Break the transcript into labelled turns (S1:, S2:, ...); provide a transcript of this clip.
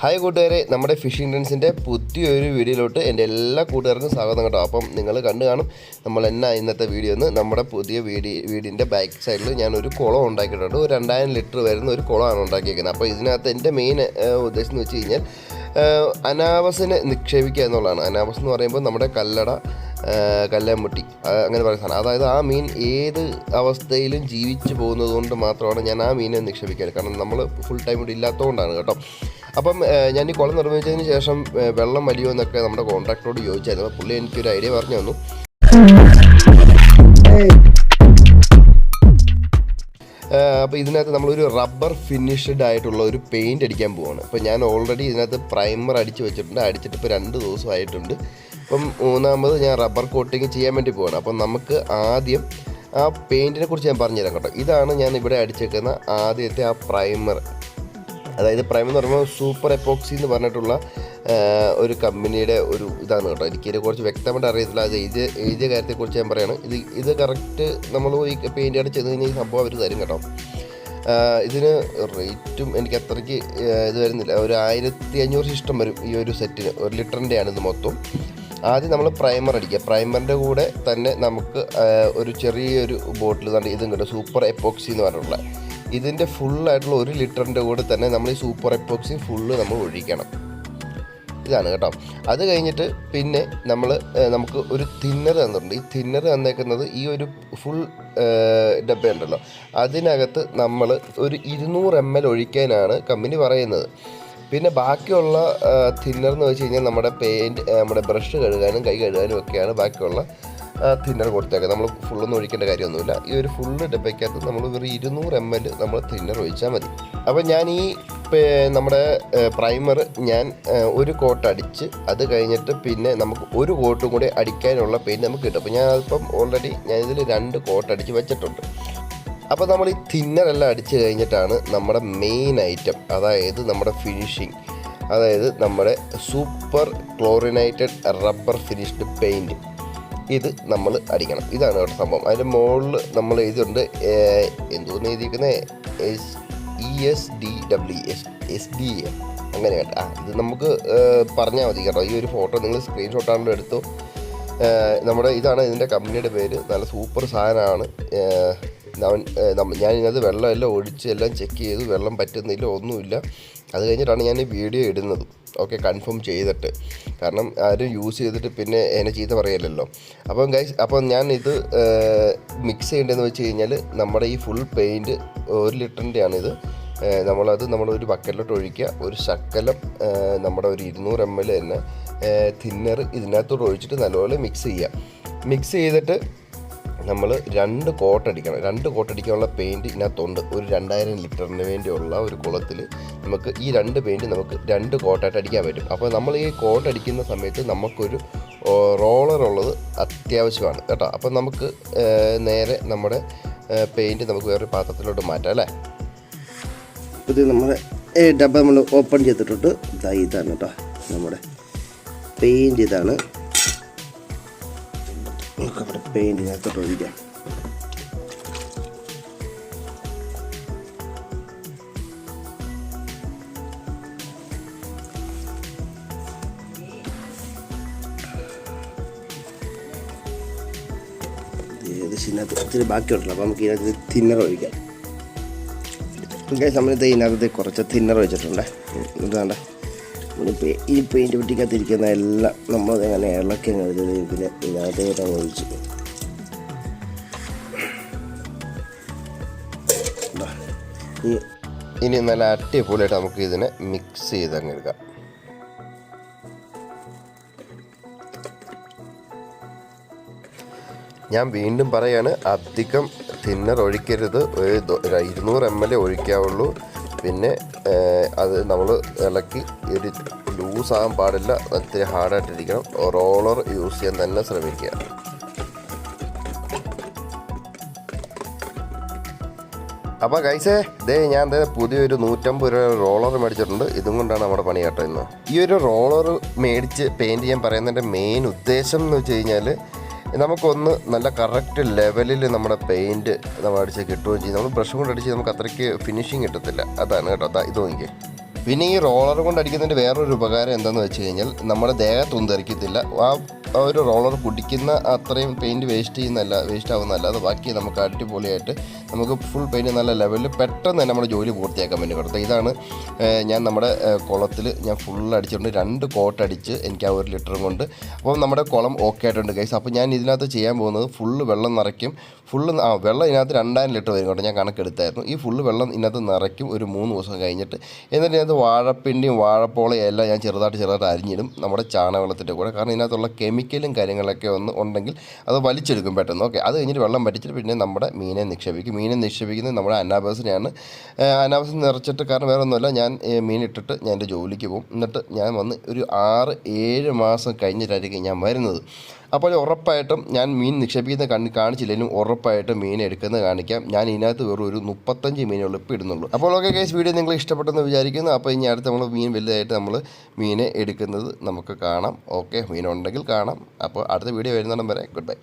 S1: Hi കൂട്ടുകാരെ, നമ്മുടെ phishing ടെൻസിൻ്റെ പുതിയൊരു വീഡിയോയിലോട്ട് എൻ്റെ എല്ലാ കൂട്ടുകാർക്കും സ്വാഗതം കേട്ടോ. അപ്പം നിങ്ങൾ കണ്ടു കാണും നമ്മൾ എന്നാ ഇന്നത്തെ വീഡിയോ എന്ന്. നമ്മുടെ പുതിയ വീടിൻ്റെ ബാക്ക് സൈഡിൽ ഞാനൊരു കുളം ഉണ്ടാക്കിയിട്ടുണ്ട്. ഒരു 2000 ലിറ്റർ വരുന്ന ഒരു കുളമാണ് ഉണ്ടാക്കിയിരിക്കുന്നത്. അപ്പോൾ ഇതിനകത്ത് എൻ്റെ മെയിൻ ഉദ്ദേശം എന്ന് വെച്ച് കഴിഞ്ഞാൽ അനാവസിനെ നിക്ഷേപിക്കുക എന്നുള്ളതാണ്. അനാവസ് എന്ന് പറയുമ്പോൾ നമ്മുടെ കല്ലട, കല്ലാമുട്ടി അങ്ങനെ പറയുന്ന സാധനം. അതായത് ആ മീൻ ഏത് അവസ്ഥയിലും ജീവിച്ചു പോകുന്നത് കൊണ്ട് മാത്രമാണ് ഞാൻ ആ മീനെ നിക്ഷേപിക്കാൻ. കാരണം നമ്മൾ ഫുൾ ടൈം ഇവിടെ ഇല്ലാത്തതുകൊണ്ടാണ് കേട്ടോ. അപ്പം ഞാൻ ഈ കുളം നിർമ്മിച്ചതിന് ശേഷം വെള്ളം വലിയോ എന്നൊക്കെ നമ്മുടെ കോൺട്രാക്ടറോട് ചോദിച്ചായിരുന്നു. പുള്ളി എനിക്കൊരു ഐഡിയ പറഞ്ഞു തന്നു. അപ്പോൾ ഇതിനകത്ത് നമ്മളൊരു റബ്ബർ ഫിനിഷ്ഡ് ആയിട്ടുള്ള ഒരു പെയിൻറ്റ് അടിക്കാൻ പോവുകയാണ്. അപ്പോൾ ഞാൻ ഓൾറെഡി ഇതിനകത്ത് പ്രൈമർ അടിച്ച് വെച്ചിട്ടുണ്ട്. അടിച്ചിട്ട് ഇപ്പോൾ 2 ദിവസമായിട്ടുണ്ട്. ഇപ്പം 3ാമത് ഞാൻ റബ്ബർ കോട്ടിങ് ചെയ്യാൻ വേണ്ടി പോവുകയാണ്. അപ്പം നമുക്ക് ആദ്യം ആ പെയിൻറ്റിനെ കുറിച്ച് ഞാൻ പറഞ്ഞുതരാം കേട്ടോ. ഇതാണ് ഞാൻ ഇവിടെ അടിച്ചേക്കുന്ന ആദ്യത്തെ ആ പ്രൈമർ. അതായത് പ്രൈമർ എന്ന് പറയുമ്പോൾ സൂപ്പർ എപ്പോക്സി എന്ന് പറഞ്ഞിട്ടുള്ള ഒരു കമ്പനിയുടെ ഒരു ഇതാണ് കേട്ടോ. എനിക്കിതിനെ കുറിച്ച് വ്യക്തമായിട്ട് അറിയത്തില്ല. അത് എഴുതിയ കാര്യത്തെക്കുറിച്ച് ഞാൻ പറയുകയാണ്. ഇത് കറക്റ്റ് നമ്മൾ ഈ പെയിൻറ്റ് അടിച്ച് ചെയ്ത് കഴിഞ്ഞാൽ ഈ സംഭവം അവർ തരും കേട്ടോ. ഇതിന് റേറ്റും എനിക്ക് അത്രയ്ക്ക് ഇത് വരുന്നില്ല. ഒരു 1500 സിസ്റ്റം വരും ഈ ഒരു സെറ്റിന്. 1 ലിറ്ററിൻ്റെയാണ് ഇത് മൊത്തം. ആദ്യം നമ്മൾ പ്രൈമർ അടിക്കുക. പ്രൈമറിൻ്റെ കൂടെ തന്നെ നമുക്ക് ഒരു ചെറിയൊരു ബോട്ടിൽ തന്നെ ഇതും കിട്ടും, സൂപ്പർ എപ്പോക്സി എന്ന് പറഞ്ഞിട്ടുള്ള. ഇതിൻ്റെ ഫുള്ളായിട്ടുള്ള 1 ലിറ്ററിൻ്റെ കൂടെ തന്നെ നമ്മൾ ഈ സൂപ്പർ എപ്പോക്സി ഫുള്ള് നമ്മൾ ഒഴിക്കണം. ഇതാണ് കേട്ടോ. അത് കഴിഞ്ഞിട്ട് പിന്നെ നമുക്ക് ഒരു തിന്നർ തന്നിട്ടുണ്ട്. ഈ തിന്നർ തന്നേക്കുന്നത് ഈ ഒരു ഫുൾ ഡബ്ബയുണ്ടല്ലോ, അതിനകത്ത് നമ്മൾ ഒരു 200 ml ഒഴിക്കാനാണ് കമ്പനി പറയുന്നത്. പിന്നെ ബാക്കിയുള്ള തിന്നർ എന്ന് വെച്ച് കഴിഞ്ഞാൽ നമ്മുടെ ബ്രഷ് കഴുകാനും കൈ കഴുകാനും ഒക്കെയാണ് ബാക്കിയുള്ള തിന്നർ കൊടുത്തേക്കുക. നമ്മൾ ഫുള്ളൊന്നും ഒഴിക്കേണ്ട കാര്യമൊന്നുമില്ല. ഈ ഒരു ഫുള്ള് ഡബ്ബയ്ക്കകത്ത് നമ്മൾ ഒരു 200 ml നമ്മൾ തിന്നർ ഒഴിച്ചാൽ മതി. അപ്പോൾ ഞാൻ ഈ നമ്മുടെ പ്രൈമർ ഞാൻ ഒരു കോട്ട് അടിച്ച് അത് കഴിഞ്ഞിട്ട് പിന്നെ നമുക്ക് ഒരു കോട്ടും കൂടി അടിക്കാനുള്ള പെയിൻറ്റ് നമുക്ക് കിട്ടും. അപ്പോൾ ഞാനിപ്പം ഓൾറെഡി ഞാനിതിൽ 2 കോട്ട് അടിച്ച് വെച്ചിട്ടുണ്ട്. അപ്പോൾ നമ്മൾ ഈ തിന്നറെല്ലാം അടിച്ച് കഴിഞ്ഞിട്ടാണ് നമ്മുടെ മെയിൻ ഐറ്റം, അതായത് നമ്മുടെ ഫിനിഷിങ്, അതായത് നമ്മുടെ super chlorinated rubber finished paint. ഇത് നമ്മൾ അടിക്കണം. ഇതാണ് കേട്ടോ സംഭവം. അതിൻ്റെ മുകളിൽ നമ്മൾ എഴുതിയിട്ടുണ്ട്, എന്തോന്ന് എഴുതിയിരിക്കുന്നത്, SDA അങ്ങനെ കേട്ടോ. ഇത് നമുക്ക് പറഞ്ഞാൽ മതി കേട്ടോ. ഈ ഒരു ഫോട്ടോ നിങ്ങൾ സ്ക്രീൻഷോട്ടാണല്ലോ എടുത്തു. ഇതാണ് ഇതിൻ്റെ കമ്പനിയുടെ പേര്. നല്ല സൂപ്പർ സാധനമാണ്. ഞാൻ ഇതിനകത്ത് വെള്ളമെല്ലാം ഒഴിച്ച് എല്ലാം ചെക്ക് ചെയ്തു. വെള്ളം പറ്റുന്നില്ല, ഒന്നുമില്ല. അത് കഴിഞ്ഞിട്ടാണ് ഞാൻ ഈ വീഡിയോ ഇടുന്നത്. ഓക്കെ, കൺഫേം ചെയ്തിട്ട്. കാരണം ആരും യൂസ് ചെയ്തിട്ട് പിന്നെ എന്നെ ചീത്ത പറയല്ലോ. അപ്പം ഗൈസ്, അപ്പം ഞാൻ ഇത് മിക്സ് ചെയ്യേണ്ടതെന്ന് വെച്ച് കഴിഞ്ഞാൽ നമ്മുടെ ഈ ഫുൾ പെയിൻറ്റ് 1 ലിറ്ററിൻ്റെയാണിത്. നമ്മളൊരു ബക്കറ്റിലോട്ട് ഒഴിക്കുക. ഒരു ശകലം നമ്മുടെ ഒരു 200 ml തന്നെ തിന്നർ ഇതിനകത്തോട്ട് ഒഴിച്ചിട്ട് നല്ലപോലെ മിക്സ് ചെയ്യുക. മിക്സ് ചെയ്തിട്ട് നമ്മൾ 2 കോട്ട് അടിക്കണം. 2 കോട്ട് അടിക്കാനുള്ള പെയിൻറ്റ് ഇതിനകത്തുണ്ട്. ഒരു 2000 ലിറ്ററിന് വേണ്ടിയുള്ള ഒരു കുളത്തിൽ നമുക്ക് ഈ 2 പെയിൻറ്റ് നമുക്ക് 2 കോട്ടായിട്ട് അടിക്കാൻ പറ്റും. അപ്പോൾ നമ്മൾ ഈ കോട്ട് അടിക്കുന്ന സമയത്ത് നമുക്കൊരു റോളർ ഉള്ളത് അത്യാവശ്യമാണ് കേട്ടോ. അപ്പോൾ നമുക്ക് നേരെ നമ്മുടെ പെയിൻറ്റ് നമുക്ക് വേറൊരു പാത്രത്തിലോട്ട് മാറ്റാം അല്ലേ.
S2: ഇത് നമ്മുടെ ഡബ്ബ നമ്മൾ ഓപ്പൺ ചെയ്തിട്ടുണ്ട്. ഇതാണ് കേട്ടോ നമ്മുടെ പെയിൻറ്റ്. ഇതാണ് നമ്മുടെ പെയിൻറ്റിനകത്തോട്ട് ഒഴിക്കാം. ഇച്ചിരി ബാക്കിയുണ്ടല്ലോ. അപ്പോൾ നമുക്ക് ഇതിനകത്ത് തിന്നർ ഒഴിക്കാം. നമ്മളിത് ഇതിനകത്ത് കുറച്ച് തിന്നർ ഒഴിച്ചിട്ടുണ്ട്. ഇതാണ്ട് ഈ പെയിൻറ്റ് പൊട്ടിക്കകത്തിരിക്കുന്ന എല്ലാം നമ്മളതങ്ങനെ ഇളക്കി പിന്നെ ഇതിനകത്തേക്ക് ഒഴിച്ചു.
S1: ഇനി നല്ല അടിപൊളിയായിട്ട് നമുക്ക് ഇതിനെ മിക്സ് ചെയ്തങ്ങ് എടുക്കാം. ഞാൻ വീണ്ടും പറയാണ്, അധികം തിന്നർ ഒഴിക്കരുത്. ഒരു 200 ml ഒഴിക്കാവുള്ളൂ. പിന്നെ അത് നമ്മൾ ഇളക്കി ഒരു ലൂസാകാൻ പാടില്ല, ഒത്തിരി ഹാർഡായിട്ടിരിക്കണം. റോളർ യൂസ് ചെയ്യാൻ തന്നെ ശ്രമിക്കുക. അപ്പോൾ ഗൈസേ, ഞാൻ പുതിയൊരു 150 രൂപ റോളർ മേടിച്ചിട്ടുണ്ട്. ഇതും കൊണ്ടാണ് നമ്മുടെ പണി കേട്ടോ ഇന്ന്. ഈ ഒരു റോളർ മേടിച്ച് പെയിൻറ്റ് ചെയ്യാൻ പറയുന്നതിൻ്റെ മെയിൻ ഉദ്ദേശം എന്ന് വെച്ച് കഴിഞ്ഞാൽ നമുക്കൊന്ന് നല്ല കറക്റ്റ് ലെവലിൽ നമ്മുടെ പെയിൻറ്റ് നമ്മൾ അടിച്ച് കിട്ടുകയും ചെയ്യും. നമ്മൾ ബ്രഷ് കൊണ്ട് അടിച്ച് നമുക്ക് അത്രയ്ക്ക് ഫിനിഷിങ് കിട്ടത്തില്ല. അതാണ് കേട്ടോ. ഇത് നോക്കിയേ, പിന്നെ ഈ റോളർ കൊണ്ട് അടിക്കുന്നതിൻ്റെ വേറൊരു ഉപകാരം എന്താണെന്ന് വെച്ച് കഴിഞ്ഞാൽ നമ്മുടെ ദേഹത്തൊന്നും തെറിക്കത്തില്ല. ആ ഒരു റോളർ കുടിക്കുന്ന അത്രയും പെയിൻറ്റ് വേസ്റ്റ് ആവുന്നതല്ല. അത് ബാക്കി നമുക്ക് അടിപൊളിയായിട്ട് നമുക്ക് ഫുൾ പെയിൻറ്റ് നല്ല ലെവലിൽ പെട്ടെന്ന് തന്നെ നമ്മുടെ ജോലി പൂർത്തിയാക്കാൻ വേണ്ടി കൊടുത്തത്. ഇതാണ് ഞാൻ നമ്മുടെ കുളത്തിൽ ഞാൻ ഫുൾ അടിച്ചിട്ടുണ്ട്. 2 കോട്ട് അടിച്ച് എനിക്ക് ആ 1 ലിറ്ററും കൊണ്ട്. അപ്പോൾ നമ്മുടെ കുളം ഓക്കെ ആയിട്ടുണ്ട് ഗൈസ്. അപ്പോൾ ഞാൻ ഇതിനകത്ത് ചെയ്യാൻ പോകുന്നത് ഫുള്ള് വെള്ളം നിറയ്ക്കും. വെള്ളം ഇതിനകത്ത് 2000 ലിറ്റർ വരും കേട്ടോ. ഞാൻ കണക്കെടുത്തായിരുന്നു. ഈ ഫുള്ള് വെള്ളം ഇതിനകത്ത് നിറയ്ക്കും ഒരു 3 ദിവസം കഴിഞ്ഞിട്ട്. എന്നിട്ട് ഇതിനകത്ത് വാഴപ്പിണ്ടിയും വാഴപ്പോളയും എല്ലാം ഞാൻ ചെറുതായിട്ട് അരിഞ്ഞിടും നമ്മുടെ ചാണകവെള്ളത്തിൻ്റെ കൂടെ. കാരണം ഇതിനകത്തുള്ള കെമിക്കലും കാര്യങ്ങളൊക്കെ ഉണ്ടെങ്കിൽ അത് വലിച്ചെടുക്കും പെട്ടെന്ന്. ഓക്കെ, അത് കഴിഞ്ഞിട്ട് വെള്ളം പറ്റിച്ചിട്ട് പിന്നെ നമ്മുടെ മീനെ നിക്ഷേപിക്കുന്നത് നമ്മുടെ അനാബസിനെയാണ്. അനാബസ് നിറച്ചിട്ട്, കാരണം വേറെ ഒന്നുമല്ല, ഞാൻ മീനിട്ടിട്ട് ഞാൻ എൻ്റെ ജോലിക്ക് പോകും. എന്നിട്ട് ഞാൻ വന്ന് ഒരു 6-7 മാസം കഴിഞ്ഞിട്ടായിരിക്കും ഞാൻ വരുന്നത്. അപ്പോൾ ഉറപ്പായിട്ടും ഞാൻ മീൻ നിക്ഷേപിക്കുന്നത് കാണിച്ചില്ലെങ്കിലും ഉറപ്പായിട്ടും മീൻ എടുക്കുന്നത് കാണിക്കാം. ഞാൻ ഇതിനകത്ത് വെറും ഒരു 35 മീനുകൾ ഇപ്പോൾ ഇടുന്നുള്ളൂ. അപ്പോൾ ഓക്കെ ഗൈസ്, വീഡിയോ നിങ്ങൾ ഇഷ്ടപ്പെട്ടെന്ന് വിചാരിക്കുന്നു. അപ്പോൾ ഇനി അടുത്ത് നമ്മൾ മീൻ വലുതായിട്ട് നമ്മൾ മീനെ എടുക്കുന്നത് നമുക്ക് കാണാം. ഓക്കെ, മീനുണ്ടെങ്കിൽ കാണാം. അപ്പോൾ അടുത്ത വീഡിയോ വരുന്നിടം വരെ ഗുഡ് ബൈ.